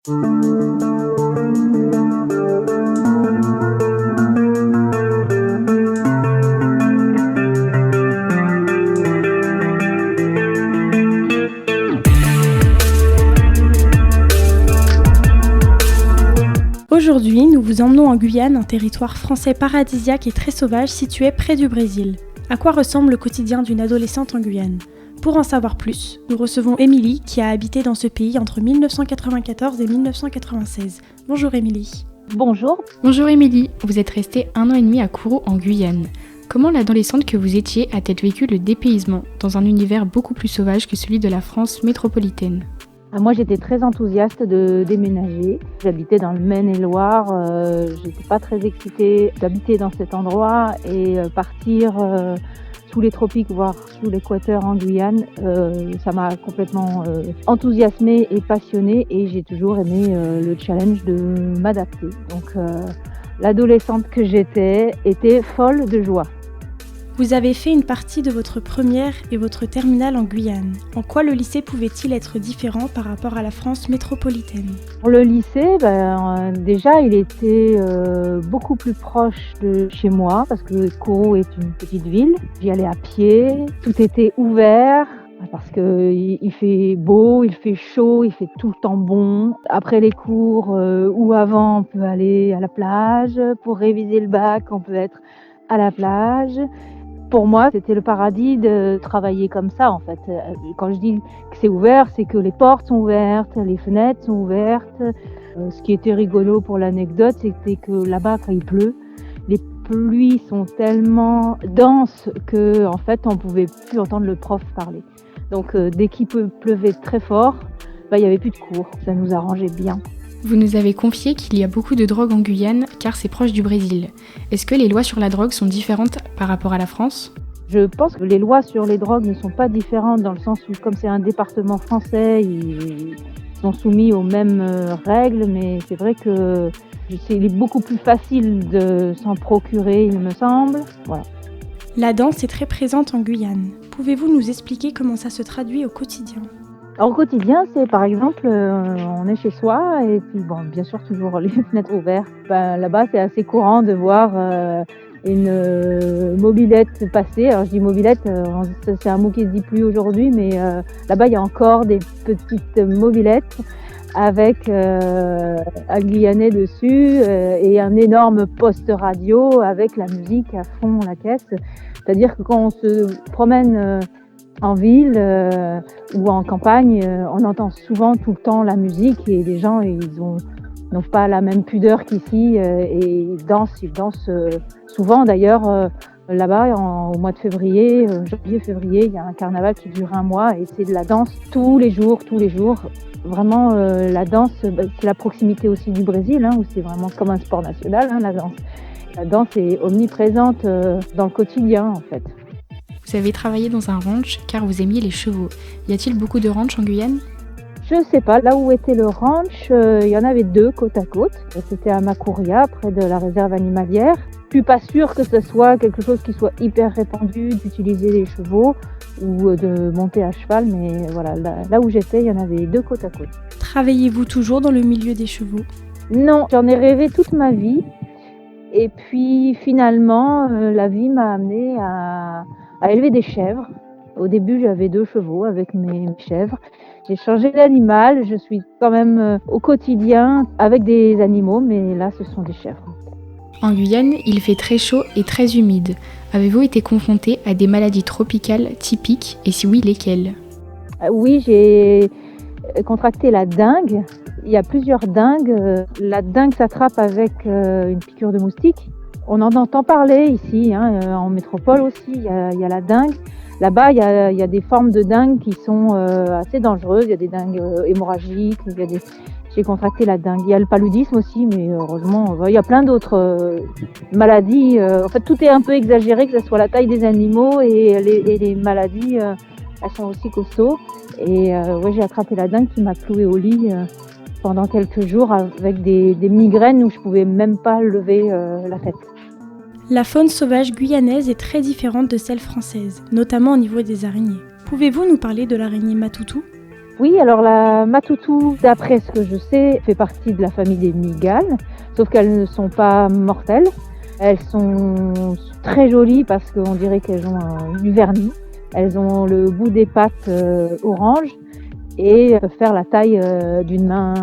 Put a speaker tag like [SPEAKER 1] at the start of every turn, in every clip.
[SPEAKER 1] Aujourd'hui, nous vous emmenons en Guyane, un territoire français paradisiaque et très sauvage situé près du Brésil. À quoi ressemble le quotidien d'une adolescente en Guyane ? Pour en savoir plus, nous recevons Émilie qui a habité dans ce pays entre 1994 et 1996. Bonjour Émilie.
[SPEAKER 2] Bonjour.
[SPEAKER 3] Bonjour Émilie, vous êtes restée 1 an et demi à Kourou en Guyane. Comment l'adolescente que vous étiez a-t-elle vécu le dépaysement dans un univers beaucoup plus sauvage que celui de la France métropolitaine ?
[SPEAKER 2] Moi, j'étais très enthousiaste de déménager. J'habitais dans le Maine-et-Loire. J'étais pas très excitée d'habiter dans cet endroit et partir sous les tropiques, voire sous l'équateur en Guyane. Ça m'a complètement enthousiasmée et passionnée et j'ai toujours aimé le challenge de m'adapter. Donc, l'adolescente que j'étais était folle de joie.
[SPEAKER 1] Vous avez fait une partie de votre première et votre terminale en Guyane. En quoi le lycée pouvait-il être différent par rapport à la France métropolitaine ?
[SPEAKER 2] Pour le lycée, déjà, il était beaucoup plus proche de chez moi parce que Kourou est une petite ville. J'y allais à pied, tout était ouvert parce qu'il fait beau, il fait chaud, il fait tout le temps bon. Après les cours ou avant, on peut aller à la plage. Pour réviser le bac, on peut être à la plage. Pour moi, c'était le paradis de travailler comme ça, en fait. Quand je dis que c'est ouvert, c'est que les portes sont ouvertes, les fenêtres sont ouvertes. Ce qui était rigolo pour l'anecdote, c'était que là-bas, quand il pleut, les pluies sont tellement denses que, en fait, on pouvait plus entendre le prof parler. Donc, dès qu'il pleuvait très fort, il n'y avait plus de cours. Ça nous arrangeait bien.
[SPEAKER 3] Vous nous avez confié qu'il y a beaucoup de drogue en Guyane car c'est proche du Brésil. Est-ce que les lois sur la drogue sont différentes par rapport à la France ?
[SPEAKER 2] Je pense que les lois sur les drogues ne sont pas différentes dans le sens où, comme c'est un département français, ils sont soumis aux mêmes règles, mais c'est vrai que il est beaucoup plus facile de s'en procurer, il me semble. Voilà.
[SPEAKER 1] La danse est très présente en Guyane. Pouvez-vous nous expliquer comment ça se traduit au quotidien ?
[SPEAKER 2] Alors, au quotidien, c'est par exemple, on est chez soi et puis bien sûr toujours les fenêtres ouvertes. Là-bas, c'est assez courant de voir une mobilette passer. Alors je dis mobilette, c'est un mot qui se dit plus aujourd'hui, mais là-bas il y a encore des petites mobilettes avec un Guyanais dessus et un énorme poste radio avec la musique à fond, la caisse. C'est-à-dire que quand on se promène en ville ou en campagne, on entend souvent tout le temps la musique et les gens n'ont pas la même pudeur qu'ici et ils dansent souvent. D'ailleurs, là-bas, au mois de février, janvier-février, il y a un carnaval qui dure 1 mois et c'est de la danse tous les jours. Vraiment, la danse, c'est la proximité aussi du Brésil, où c'est vraiment comme un sport national, la danse. La danse est omniprésente dans le quotidien, en fait.
[SPEAKER 3] Vous avez travaillé dans un ranch car vous aimiez les chevaux. Y a-t-il beaucoup de ranchs en Guyane ?
[SPEAKER 2] Je ne sais pas. Là où était le ranch, il y en avait 2 côte à côte. C'était à Macouria, près de la réserve animalière. Je suis pas sûre que ce soit quelque chose qui soit hyper répandu d'utiliser les chevaux ou de monter à cheval, mais voilà, là où j'étais, il y en avait 2 côte à côte.
[SPEAKER 1] Travaillez-vous toujours dans le milieu des chevaux ?
[SPEAKER 2] Non, j'en ai rêvé toute ma vie. Et puis finalement, la vie m'a amenée à élever des chèvres. Au début, j'avais 2 chevaux avec mes chèvres. J'ai changé d'animal, je suis quand même au quotidien avec des animaux, mais là, ce sont des chèvres.
[SPEAKER 3] En Guyane, il fait très chaud et très humide. Avez-vous été confronté à des maladies tropicales typiques et si oui, lesquelles ?
[SPEAKER 2] Oui, j'ai contracté la dengue. Il y a plusieurs dengues. La dengue s'attrape avec une piqûre de moustique. On en entend parler ici, en métropole aussi, il y a la dengue. Là-bas, il y a des formes de dengue qui sont assez dangereuses. Il y a des dengues hémorragiques, j'ai contracté la dengue. Il y a le paludisme aussi, mais heureusement, il y a plein d'autres maladies. En fait, tout est un peu exagéré, que ce soit la taille des animaux et les maladies, elles sont aussi costauds. Et j'ai attrapé la dengue qui m'a clouée au lit pendant quelques jours avec des migraines où je pouvais même pas lever la tête.
[SPEAKER 1] La faune sauvage guyanaise est très différente de celle française, notamment au niveau des araignées. Pouvez-vous nous parler de l'araignée matoutou ?
[SPEAKER 2] Oui, alors la matoutou, d'après ce que je sais, fait partie de la famille des mygales, sauf qu'elles ne sont pas mortelles. Elles sont très jolies parce qu'on dirait qu'elles ont du vernis. Elles ont le bout des pattes orange et peuvent faire la taille d'une main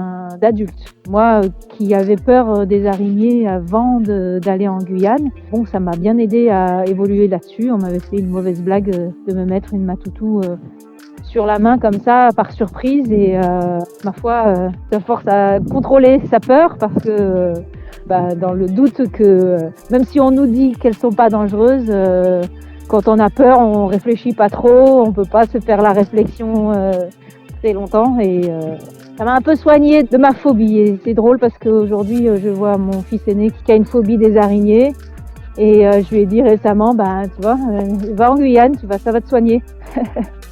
[SPEAKER 2] d'adulte. Moi qui avais peur des araignées avant d'aller en Guyane, bon, ça m'a bien aidé à évoluer là-dessus. On m'avait fait une mauvaise blague de me mettre une matoutou sur la main comme ça par surprise et ma foi ça force à contrôler sa peur parce que dans le doute que même si on nous dit qu'elles sont pas dangereuses, quand on a peur on réfléchit pas trop, on peut pas se faire la réflexion très longtemps et ça m'a un peu soignée de ma phobie et c'est drôle parce qu'aujourd'hui je vois mon fils aîné qui a une phobie des araignées et je lui ai dit récemment tu vois va en Guyane, ça va te soigner.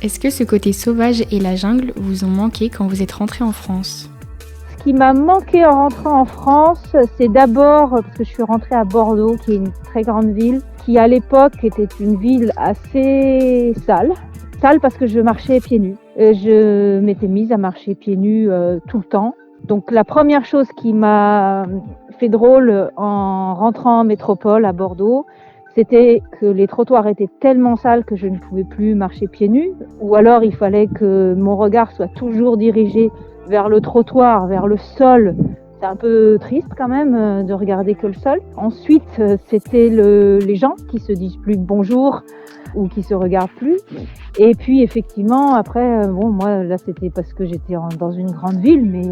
[SPEAKER 3] Est-ce que ce côté sauvage et la jungle vous ont manqué quand vous êtes rentré en France ?
[SPEAKER 2] Ce qui m'a manqué en rentrant en France, c'est d'abord parce que je suis rentrée à Bordeaux, qui est une très grande ville, qui à l'époque était une ville assez sale. Sale parce que je marchais pieds nus. Je m'étais mise à marcher pieds nus tout le temps. Donc la première chose qui m'a fait drôle en rentrant en métropole à Bordeaux, c'était que les trottoirs étaient tellement sales que je ne pouvais plus marcher pieds nus, ou alors il fallait que mon regard soit toujours dirigé vers le trottoir, vers le sol. C'est un peu triste quand même de regarder que le sol. Ensuite, c'était les gens qui se disent plus bonjour ou qui se regardent plus. Et puis effectivement, après, moi là c'était parce que j'étais dans une grande ville, mais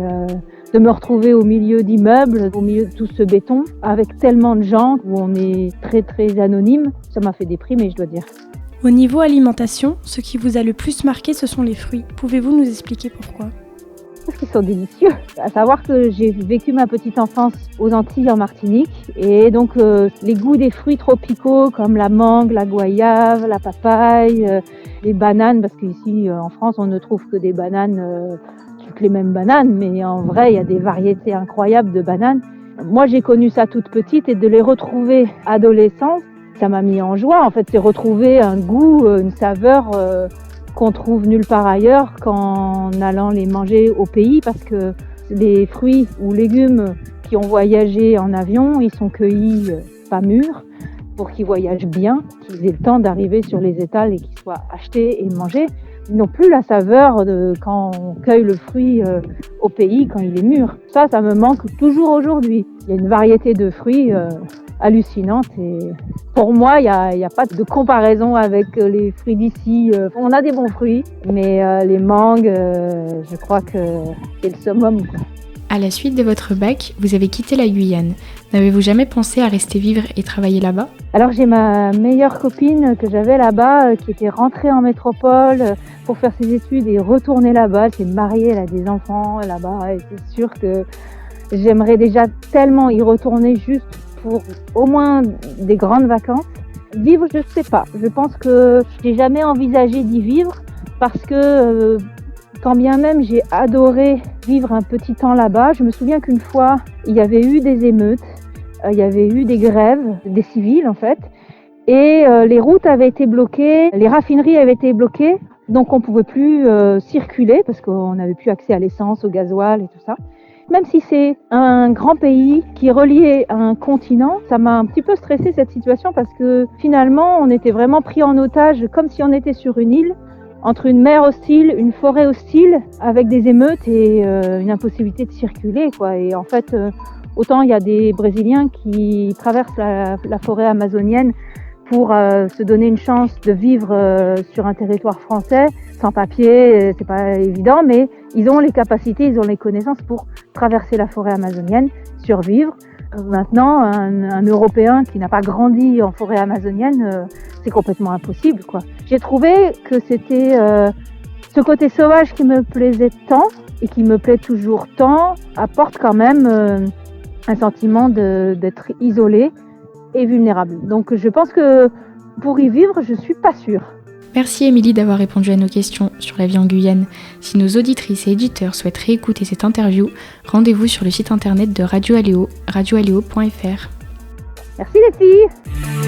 [SPEAKER 2] de me retrouver au milieu d'immeubles, au milieu de tout ce béton, avec tellement de gens où on est très très anonyme, ça m'a fait déprimer, je dois dire.
[SPEAKER 1] Au niveau alimentation, ce qui vous a le plus marqué, ce sont les fruits. Pouvez-vous nous expliquer pourquoi ?
[SPEAKER 2] Parce qu'ils sont délicieux. À savoir que j'ai vécu ma petite enfance aux Antilles en Martinique et donc les goûts des fruits tropicaux comme la mangue, la goyave, la papaye, les bananes, parce qu'ici en France on ne trouve que des bananes, toutes les mêmes bananes, mais en vrai il y a des variétés incroyables de bananes. Moi j'ai connu ça toute petite et de les retrouver adolescentes, ça m'a mis en joie. En fait, c'est retrouver un goût, une saveur qu'on trouve nulle part ailleurs qu'en allant les manger au pays, parce que les fruits ou légumes qui ont voyagé en avion, ils sont cueillis pas mûrs pour qu'ils voyagent bien, qu'ils aient le temps d'arriver sur les étals et qu'ils soient achetés et mangés. Ils n'ont plus la saveur de quand on cueille le fruit au pays, quand il est mûr. Ça me manque toujours aujourd'hui. Il y a une variété de fruits hallucinante et pour moi, il y a pas de comparaison avec les fruits d'ici. On a des bons fruits, mais les mangues, je crois que c'est le summum, quoi.
[SPEAKER 3] À la suite de votre bac, vous avez quitté la Guyane. N'avez-vous jamais pensé à rester vivre et travailler là-bas ?
[SPEAKER 2] Alors j'ai ma meilleure copine que j'avais là-bas qui était rentrée en métropole pour faire ses études et retourner là-bas. Elle s'est mariée, elle a des enfants là-bas et c'est sûr que j'aimerais déjà tellement y retourner juste pour au moins des grandes vacances. Vivre, je ne sais pas. Je pense que j'ai jamais envisagé d'y vivre parce que quand bien même j'ai adoré vivre un petit temps là-bas, je me souviens qu'une fois, il y avait eu des émeutes, il y avait eu des grèves, des civils en fait, et les routes avaient été bloquées, les raffineries avaient été bloquées, donc on ne pouvait plus circuler parce qu'on n'avait plus accès à l'essence, au gasoil et tout ça. Même si c'est un grand pays qui est relié à un continent, ça m'a un petit peu stressé cette situation parce que finalement on était vraiment pris en otage comme si on était sur une île, entre une mer hostile, une forêt hostile, avec des émeutes et une impossibilité de circuler, quoi. Et en fait, autant il y a des Brésiliens qui traversent la forêt amazonienne pour se donner une chance de vivre sur un territoire français, sans papier, c'est pas évident, mais ils ont les capacités, ils ont les connaissances pour traverser la forêt amazonienne, survivre. Maintenant, un Européen qui n'a pas grandi en forêt amazonienne, c'est complètement impossible, quoi. J'ai trouvé que c'était ce côté sauvage qui me plaisait tant et qui me plaît toujours tant, apporte quand même un sentiment d'être isolé et vulnérable. Donc je pense que pour y vivre, je suis pas sûre.
[SPEAKER 3] Merci Émilie d'avoir répondu à nos questions sur la vie en Guyane. Si nos auditrices et éditeurs souhaitent réécouter cette interview, rendez-vous sur le site internet de Radio Aléo, radioaléo.fr.
[SPEAKER 2] Merci les filles.